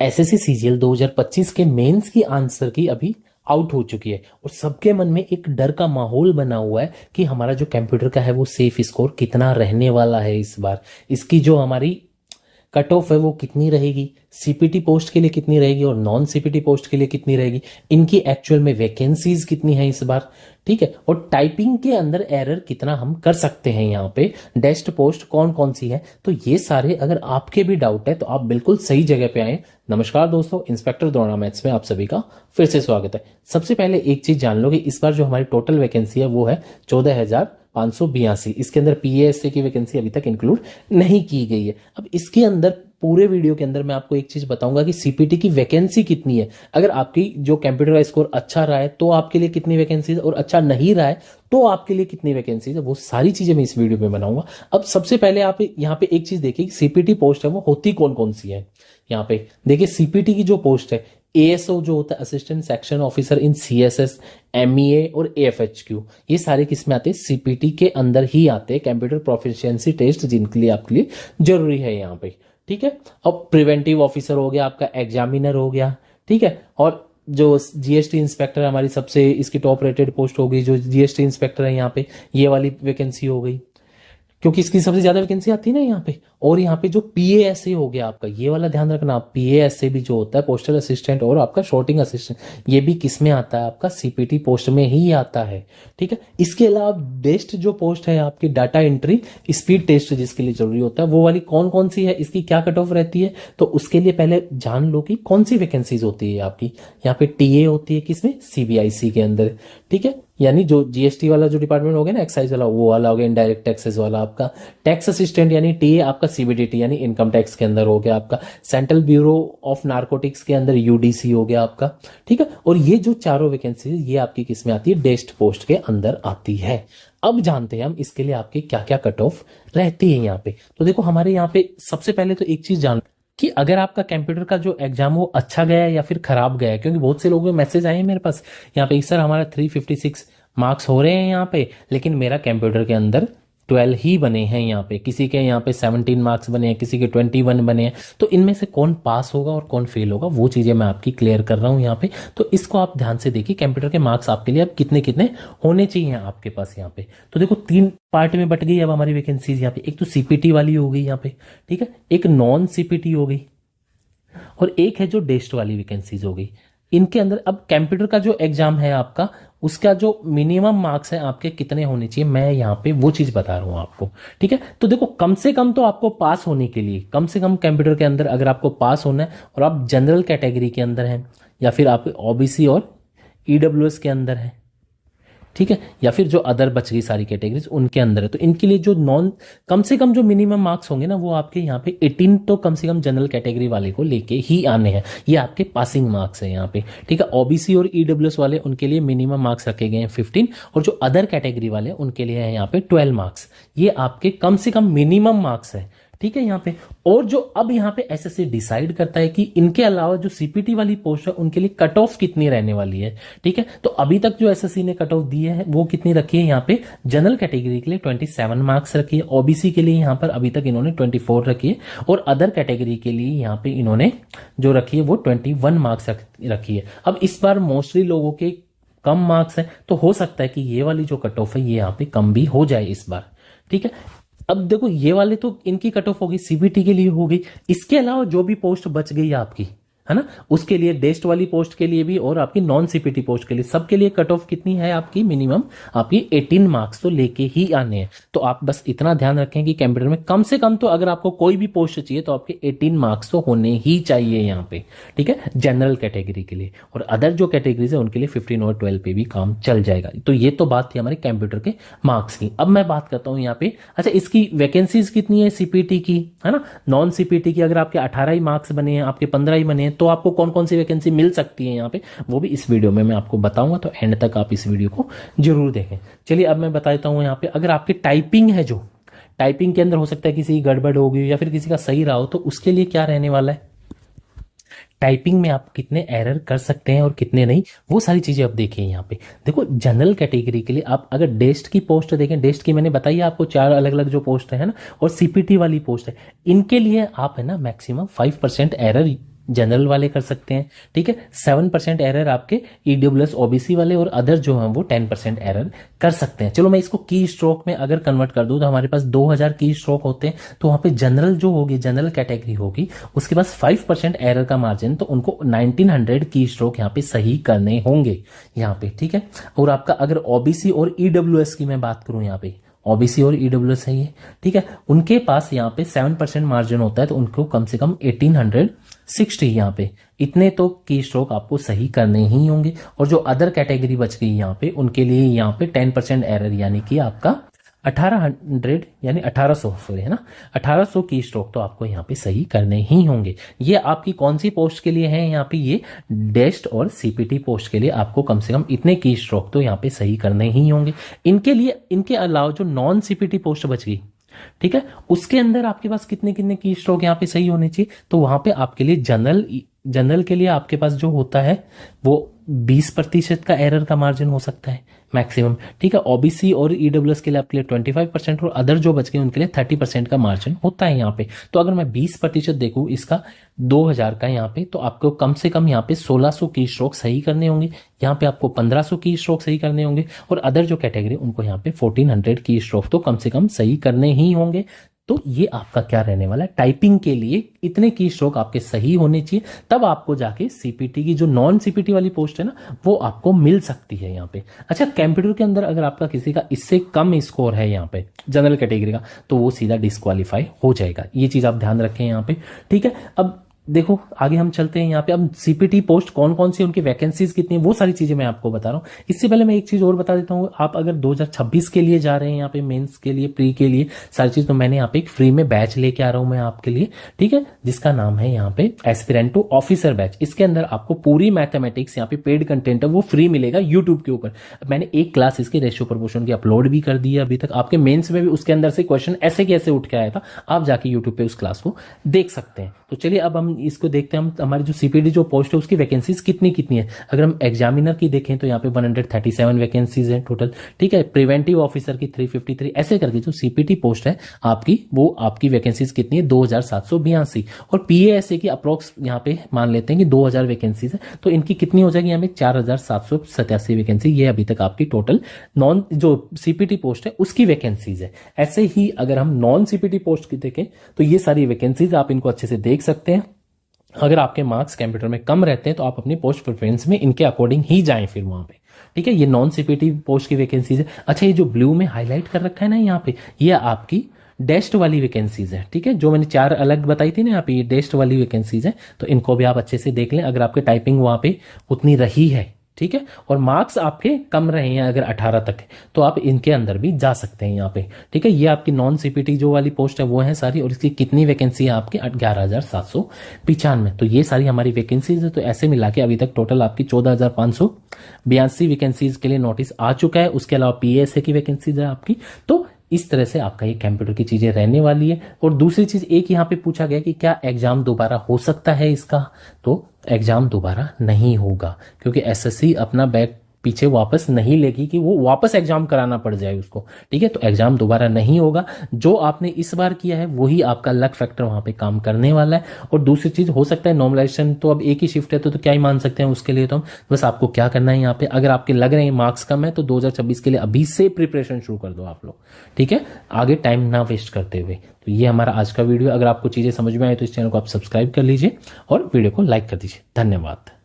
SSC CGL 2025 के mains की answer की अभी आउट हो चुकी है और सबके मन में एक डर का माहौल बना हुआ है कि हमारा जो कंप्यूटर का है वो सेफ स्कोर कितना रहने वाला है इस बार, इसकी जो हमारी कट ऑफ है वो कितनी रहेगी, सीपीटी पोस्ट के लिए कितनी रहेगी और नॉन सीपीटी पोस्ट के लिए कितनी रहेगी, इनकी एक्चुअल में वैकेंसीज कितनी है इस बार, ठीक है, और टाइपिंग के अंदर एरर कितना हम कर सकते हैं यहाँ पे, डेस्ट पोस्ट कौन कौन सी है। तो ये सारे अगर आपके भी डाउट है तो आप बिल्कुल सही जगह पे आए। नमस्कार दोस्तों, इंस्पेक्टर द्रोणा मैथ्स में आप सभी का फिर से स्वागत है। सबसे पहले एक चीज जान लो कि इस बार जो हमारी टोटल वैकेंसी है वो है 14,582। इसके अंदर पीएएसए की वैकेंसी अभी तक इंक्लूड नहीं की गई है। अब इसके अंदर पूरे वीडियो के अंदर मैं आपको एक चीज बताऊंगा कि सीपीटी की वैकेंसी कितनी है। अगर आपकी जो कंप्यूटर का स्कोर अच्छा रहा है तो आपके लिए कितनी वैकेंसी है, और अच्छा नहीं रहा है तो आपके लिए कितनी वैकेंसी है, वो सारी चीजें मैं इस वीडियो में बनाऊंगा। अब सबसे पहले आप यहाँ पे एक चीज देखिए कि सीपीटी पोस्ट है वो होती कौन कौन सी है। यहाँ पे देखिए सीपीटी की जो पोस्ट है, एएसओ जो होता है assistant section officer in CSS, MEA और एएफएचक्यू, ये सारे किसमें आते हैं, सीपीटी के अंदर ही आते हैं। कंप्यूटर प्रोफिशिएंसी टेस्ट जिनके लिए आपके लिए जरूरी है यहाँ पे, ठीक है। अब प्रिवेंटिव ऑफिसर हो गया, आपका एग्जामिनर हो गया, ठीक है, और जो जीएसटी इंस्पेक्टर हमारी सबसे इसकी टॉप रेटेड पोस्ट हो गई, जो जीएसटी इंस्पेक्टर है यहाँ पे, ये वाली वैकेंसी हो गई क्योंकि इसकी सबसे ज्यादा वैकेंसी आती है ना यहाँ पे। और यहाँ पे जो पीएएसए हो गया आपका, ये वाला ध्यान रखना, पीएएसए भी जो होता है पोस्टल असिस्टेंट और आपका शॉर्टिंग असिस्टेंट, ये भी किस में आता है, आपका सीपीटी पोस्ट में ही आता है, ठीक है। इसके अलावा बेस्ट जो पोस्ट है आपकी डाटा एंट्री स्पीड टेस्ट जिसके लिए जरूरी होता है, वो वाली कौन कौन सी है, इसकी क्या कट ऑफ रहती है, तो उसके लिए पहले जान लो कि कौन सी वैकेंसीज होती है आपकी। यहाँ पे टीए होती है किसमें, सीबीआईसी के अंदर, ठीक है, यानी जो जीएसटी वाला जो डिपार्टमेंट हो गया ना, एक्साइज वाला, वो वाला हो गया, इनडायरेक्ट टैक्सेस वाला आपका टैक्स असिस्टेंट यानी टीए, आपका सीबीडीटी यानी इनकम टैक्स के अंदर हो गया, आपका सेंट्रल ब्यूरो ऑफ नारकोटिक्स के अंदर यूडीसी हो गया आपका, ठीक है। और ये जो चारों वैकेंसी ये आपकी किस में आती है, डेस्ट पोस्ट के अंदर आती है। अब जानते हैं हम इसके लिए आपकी क्या क्या कट ऑफ रहती है यहाँ पे। तो देखो हमारे यहाँ पे सबसे पहले तो एक चीज जान कि अगर आपका कंप्यूटर का जो एग्जाम वो अच्छा गया है या फिर खराब गया है, क्योंकि बहुत से लोगों के मैसेज आए हैं मेरे पास यहाँ पे, सर हमारा 356 मार्क्स हो रहे हैं यहाँ पे, लेकिन मेरा कंप्यूटर के अंदर 12 ही बने हैं यहाँ पे, किसी के यहाँ पे 17 मार्क्स बने हैं, किसी के 21 बने हैं। तो इनमें से कौन पास होगा और कौन फेल होगा वो चीजें मैं आपकी क्लियर कर रहा हूँ यहाँ पे। तो इसको आप ध्यान से देखिए, कंप्यूटर के मार्क्स आपके लिए अब कितने कितने होने चाहिए आपके पास यहाँ पे। तो देखो 3 पार्ट में बट गई अब हमारी वैकेंसीज यहाँ पे। एक तो सीपीटी वाली हो गई यहाँ पे, ठीक है, एक नॉन सीपीटी हो गई, और एक है जो डेस्ट वाली वैकेंसीज हो गई। इनके अंदर अब कंप्यूटर का जो एग्जाम है आपका, उसका जो मिनिमम मार्क्स है आपके कितने होने चाहिए, मैं यहाँ पे वो चीज बता रहा हूं आपको, ठीक है। तो देखो कम से कम तो आपको पास होने के लिए, कम से कम कंप्यूटर के अंदर अगर आपको पास होना है और आप जनरल कैटेगरी के अंदर हैं या फिर आप ओबीसी और ईडब्ल्यूएस के अंदर हैं, ठीक है, या फिर जो अदर बच गई सारी कैटेगरीज उनके अंदर है, तो इनके लिए जो नॉन कम से कम जो मिनिमम मार्क्स होंगे ना वो आपके यहाँ पे 18 तो कम से कम जनरल कैटेगरी वाले को लेके ही आने हैं। ये आपके पासिंग मार्क्स है यहाँ पे, ठीक है। ओबीसी और ईडब्ल्यूएस वाले उनके लिए मिनिमम मार्क्स रखे गए हैं 15, और जो अदर कैटेगरी वाले उनके लिए है यहाँ पे 12 मार्क्स। ये आपके कम से कम मिनिमम मार्क्स है, ठीक है यहाँ पे। और जो अब यहाँ पे एसएससी डिसाइड करता है कि इनके अलावा जो सीपीटी वाली पोस्ट है उनके लिए कट ऑफ कितनी रहने वाली है, ठीक है। तो अभी तक जो एसएससी ने कट ऑफ दी है वो कितनी रखी है यहाँ पे, जनरल कैटेगरी के लिए 27 मार्क्स रखी है, ओबीसी के लिए यहाँ पर अभी तक इन्होंने 24 रखी है, और अदर कैटेगरी के लिए यहाँ पे इन्होंने जो रखी है वो 21 मार्क्स रखी है। अब इस बार मोस्टली लोगों के कम मार्क्स है, तो हो सकता है कि ये वाली जो कट ऑफ है ये यहाँ पे कम भी हो जाए इस बार, ठीक है। अब देखो ये वाले तो इनकी कट ऑफ होगी, सीबीटी के लिए होगी। इसके अलावा जो भी पोस्ट बच गई आपकी है ना, उसके लिए डेस्ट वाली पोस्ट के लिए भी और आपकी नॉन सीपीटी पोस्ट के लिए सबके लिए कट ऑफ कितनी है आपकी, मिनिमम आपकी 18 मार्क्स तो लेके ही आने हैं। तो आप बस इतना ध्यान रखें कि कंप्यूटर में कम से कम तो अगर आपको कोई भी पोस्ट चाहिए तो आपके 18 मार्क्स तो होने ही चाहिए यहाँ पे, ठीक है, जनरल कैटेगरी के लिए। और अदर जो कैटेगरीज है उनके लिए 15 और 12 पे भी काम चल जाएगा। तो ये तो बात थी हमारे कंप्यूटर के मार्क्स की। अब मैं बात करता हूँ यहाँ पे, अच्छा इसकी वैकेंसीज कितनी है सीपीटी की, है ना, नॉन सीपीटी की अगर आपके 18 ही मार्क्स बने हैं, आपके 15 ही बने हैं, तो आपको कौन कौन सी वैकेंसी मिल सकती है यहाँ पे, वो भी इस वीडियो में मैं आपको बताऊंगा। तो एंड तक आप इस वीडियो को जरूर देखें। चलिए अब मैं बता देता हूँ यहाँ पे, अगर आपकी टाइपिंग है, जो टाइपिंग के अंदर हो सकता है किसी की गड़बड़ होगी या फिर किसी का सही रहा हो, तो उसके लिए क्या रहने वाला है, टाइपिंग में आप कितने एरर कर सकते हैं और कितने नहीं, वो सारी चीजें आप देखिए यहाँ पे। देखो जनरल कैटेगरी के लिए आप अगर डेस्ट की पोस्ट देखें, डेस्ट की मैंने बताई आपको 4 अलग अलग जो पोस्ट है ना, और सीपीटी वाली पोस्ट है, इनके लिए आप है ना मैक्सिमम 5% एरर जनरल वाले कर सकते हैं, ठीक है। 7% एरर आपके ईडब्ल्यूएस ओबीसी वाले और अदर जो हैं वो 10% एरर कर सकते हैं। चलो मैं इसको की स्ट्रोक में अगर कन्वर्ट कर दूं तो हमारे पास 2000 की स्ट्रोक होते हैं, तो वहां पे जनरल जो होगी, जनरल कैटेगरी होगी, उसके पास 5% एरर का मार्जिन, तो उनको 1900 की स्ट्रोक यहाँ पे सही करने होंगे यहाँ पे, ठीक है। और आपका अगर ओबीसी और ईडब्ल्यूएस की मैं बात करूं, यहाँ पे ओबीसी और ईडब्ल्यूएस है ये, ठीक है, उनके पास यहाँ पे 7% मार्जिन होता है, तो उनको कम से कम 1860 यहाँ पे इतने तो की स्ट्रोक आपको सही करने ही होंगे। और जो अदर कैटेगरी बच गई यहाँ पे, उनके लिए यहाँ पे 10% एरर, यानी कि आपका 1800 यानी 1800 सॉरी है ना, 1800 की स्ट्रोक तो आपको यहाँ पे सही करने ही होंगे। ये आपकी कौन सी पोस्ट के लिए है, यहाँ पे ये डेस्ट और सीपीटी पोस्ट के लिए आपको कम से कम इतने की स्ट्रोक तो यहाँ पे सही करने ही होंगे। इनके लिए, इनके अलावा जो नॉन सीपीटी पोस्ट बच गई, ठीक है, उसके अंदर आपके पास कितने कितने की स्ट्रोक यहाँ पे सही होने चाहिए, तो वहां पे आपके लिए जनरल के लिए आपके पास जो होता है वो 20% का एरर का मार्जिन हो सकता है मैक्सिमम, ठीक है। ओबीसी और ईडब्ल्यूएस के लिए आपके लिए 25% और अदर जो बच गए उनके लिए 30% का मार्जिन होता है यहाँ पे। तो अगर मैं 20% देखूं इसका 2000 का यहाँ पे, तो आपको कम से कम यहाँ पे 1600 की स्ट्रोक सही करने होंगे, यहाँ पे आपको 1500 की स्ट्रोक सही करने होंगे, और अदर जो कैटेगरी उनको यहाँ पे 1400 की स्ट्रोक तो कम से कम सही करने ही होंगे। तो ये आपका क्या रहने वाला है, टाइपिंग के लिए इतने की स्ट्रोक आपके सही होने चाहिए, तब आपको जाके सीपीटी की जो नॉन सीपीटी वाली पोस्ट है ना वो आपको मिल सकती है यहाँ पे। अच्छा, कंप्यूटर के अंदर अगर आपका किसी का इससे कम स्कोर है यहाँ पे जनरल कैटेगरी का, तो वो सीधा डिस्क्वालीफाई हो जाएगा। ये चीज आप ध्यान रखें यहाँ पे, ठीक है। अब देखो आगे हम चलते हैं यहाँ पे। अब सीपीटी पोस्ट कौन कौन सी, उनकी वैकेंसीज कितनी है, वो सारी चीजें मैं आपको बता रहा हूँ। इससे पहले मैं एक चीज और बता देता हूँ, आप अगर 2026 के लिए जा रहे हैं यहाँ पे मेंस के लिए, प्री के लिए सारी चीज, तो मैंने यहाँ पे एक फ्री में बैच लेके आ रहा हूँ मैं आपके लिए, ठीक है, जिसका नाम है यहाँ पे एस्पिरेंट टू ऑफिसर बैच। इसके अंदर आपको पूरी मैथमेटिक्स यहाँ पे पेड कंटेंट है वो फ्री मिलेगा यूट्यूब के ऊपर। मैंने एक क्लास इसके रेशियो प्रोपोर्शन की अपलोड भी कर दी है अभी तक, आपके मेन्स में भी उसके अंदर से क्वेश्चन ऐसे कैसे उठ के आया था, आप जाके यूट्यूब पे उस क्लास को देख सकते हैं। तो चलिए अब हम इसको देखते हैं, हम हमारी जो सीपीटी जो पोस्ट है उसकी वैकेंसीज कितनी कितनी है। अगर हम एग्जामिनर की देखें तो यहाँ पे 137 वैकेंसीज है टोटल, ठीक है। प्रिवेंटिव ऑफिसर की 353, ऐसे करके जो सीपीटी पोस्ट है आपकी, वो आपकी वैकेंसीज कितनी है 2782, और पीएएसए की अप्रोक्स यहाँ पे मान लेते हैं कि 2000 वैकेंसीज है, तो इनकी कितनी हो जाएगी यहाँ पे 4787 वैकेंसी। ये अभी तक आपकी टोटल नॉन जो सीपीटी पोस्ट है उसकी वैकेंसीज है। ऐसे ही अगर हम नॉन सीपीटी पोस्ट की देखें तो ये सारी वैकेंसीज आप इनको अच्छे से देख सकते हैं। अगर आपके मार्क्स कंप्यूटर में कम रहते हैं तो आप अपनी पोस्ट प्रेफरेंस में इनके अकॉर्डिंग ही जाएं फिर वहां पे, ठीक है। ये नॉन सीपीटी पोस्ट की वैकेंसीज है। अच्छा, ये जो ब्लू में हाईलाइट कर रखा है ना यहाँ पे, ये आपकी डेस्ट वाली वैकेंसीज है, ठीक है। जो मैंने 4 अलग बताई थी ना यहाँ पे, ये डेस्ट वाली वैकेंसीज है, तो इनको भी आप अच्छे से देख लें। अगर आपके टाइपिंग वहां पे उतनी रही है, ठीक है, और मार्क्स आपके कम रहे हैं अगर 18 तक है, तो आप इनके अंदर भी जा सकते हैं यहाँ पे, ठीक है। ये आपकी नॉन सीपीटी जो वाली पोस्ट है वो है सारी, और इसकी कितनी वैकेंसी है आपकी 11,795। तो ये सारी हमारी वैकेंसीज है। तो ऐसे मिला के अभी तक टोटल आपकी 14,582 वैकेंसीज के लिए नोटिस आ चुका है। उसके अलावा पीएसए की वैकेंसीज है आपकी। तो इस तरह से आपका ये कंप्यूटर की चीजें रहने वाली है। और दूसरी चीज एक यहाँ पे पूछा गया कि क्या एग्जाम दोबारा हो सकता है इसका, तो एग्जाम दोबारा नहीं होगा, क्योंकि एसएससी अपना बैक पीछे वापस नहीं लेगी कि वो वापस एग्जाम कराना पड़ जाए उसको, ठीक है। तो एग्जाम दोबारा नहीं होगा। जो आपने इस बार किया है वही आपका लक फैक्टर वहां पे काम करने वाला है। और दूसरी चीज हो सकता है नॉर्मलाइजेशन, तो अब एक ही शिफ्ट है तो क्या ही मान सकते हैं उसके लिए। तो हम बस आपको क्या करना है यहाँ पे, अगर आपके लग रहे हैं मार्क्स कम है तो 2026 के लिए अभी से प्रिपरेशन शुरू कर दो आप लोग, ठीक है, आगे टाइम ना वेस्ट करते हुए। तो ये हमारा आज का वीडियो। अगर आपको चीजें समझ में आए तो इस चैनल को आप सब्सक्राइब कर लीजिए और वीडियो को लाइक कर दीजिए। धन्यवाद।